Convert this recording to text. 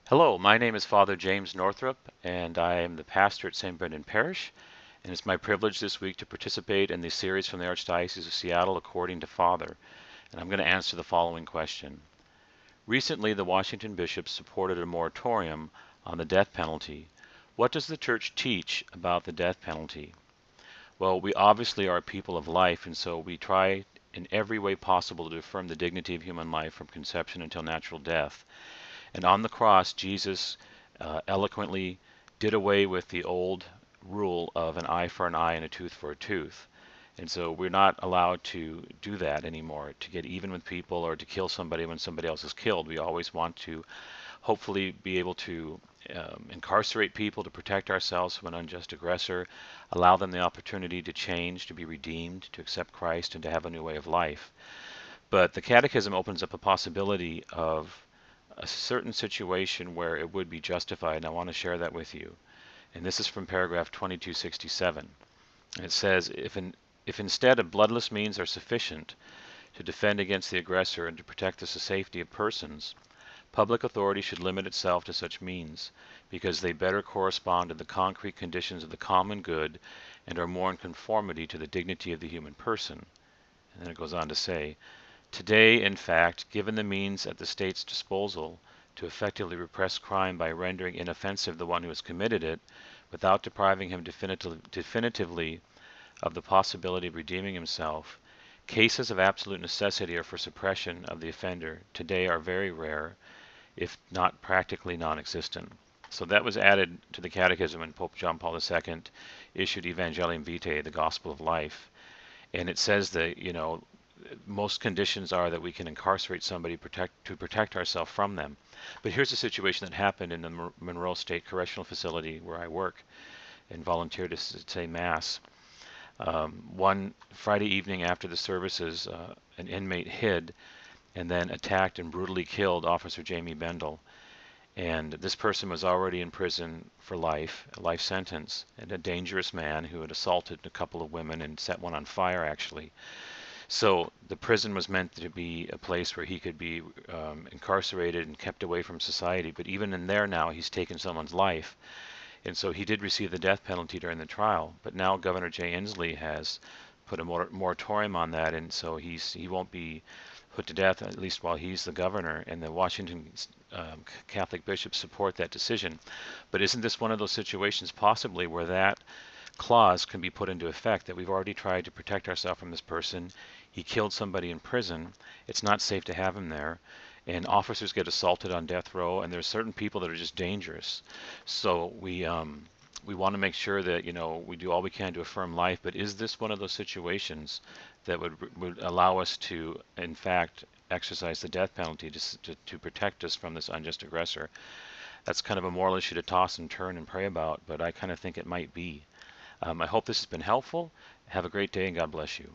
Hello, my name is Father James Northrop, and I am the pastor at St. Brendan Parish. And it's my privilege this week to participate in the series from the Archdiocese of Seattle, According to Father. And I'm going to answer the following question. Recently, the Washington bishops supported a moratorium on the death penalty. What does the Church teach about the death penalty? Well, we obviously are a people of life, and so we try in every way possible to affirm the dignity of human life from conception until natural death. And on the cross, Jesus eloquently did away with the old rule of an eye for an eye and a tooth for a tooth. And so we're not allowed to do that anymore, to get even with people or to kill somebody when somebody else is killed. We always want to hopefully be able to incarcerate people to protect ourselves from an unjust aggressor, allow them the opportunity to change, to be redeemed, to accept Christ, and to have a new way of life. But the Catechism opens up a possibility of a certain situation where it would be justified, and I want to share that with you. And this is from paragraph 2267. And it says, if instead of bloodless means are sufficient to defend against the aggressor and to protect the safety of persons, public authority should limit itself to such means, because they better correspond to the concrete conditions of the common good and are more in conformity to the dignity of the human person. And then it goes on to say, today, in fact, given the means at the state's disposal to effectively repress crime by rendering inoffensive the one who has committed it, without depriving him definitively of the possibility of redeeming himself, cases of absolute necessity or for suppression of the offender today are very rare, if not practically non-existent. So that was added to the Catechism when Pope John Paul II issued Evangelium Vitae, the Gospel of Life. And it says that, most conditions are that we can incarcerate somebody to protect ourselves from them. But here's a situation that happened in the Monroe State Correctional Facility where I work and volunteer to say Mass. One Friday evening after the services, an inmate hid and then attacked and brutally killed Officer Jamie Bendel. And this person was already in prison for life, a life sentence, and a dangerous man who had assaulted a couple of women and set one on fire, actually. So the prison was meant to be a place where he could be incarcerated and kept away from society. But even in there now, he's taken someone's life. And so he did receive the death penalty during the trial. But now Governor Jay Inslee has put a moratorium on that, and so he won't be put to death, at least while he's the governor. And the Washington Catholic bishops support that decision. But isn't this one of those situations possibly where that clause can be put into effect, that we've already tried to protect ourselves from this person? He killed somebody in prison. It's not safe to have him there. And officers get assaulted on death row, and there's certain people that are just dangerous. So we want to make sure that we do all we can to affirm life. But is this one of those situations that would allow us to, in fact, exercise the death penalty to protect us from this unjust aggressor? That's kind of a moral issue to toss and turn and pray about, but I kind of think it might be. I hope this has been helpful. Have a great day, and God bless you.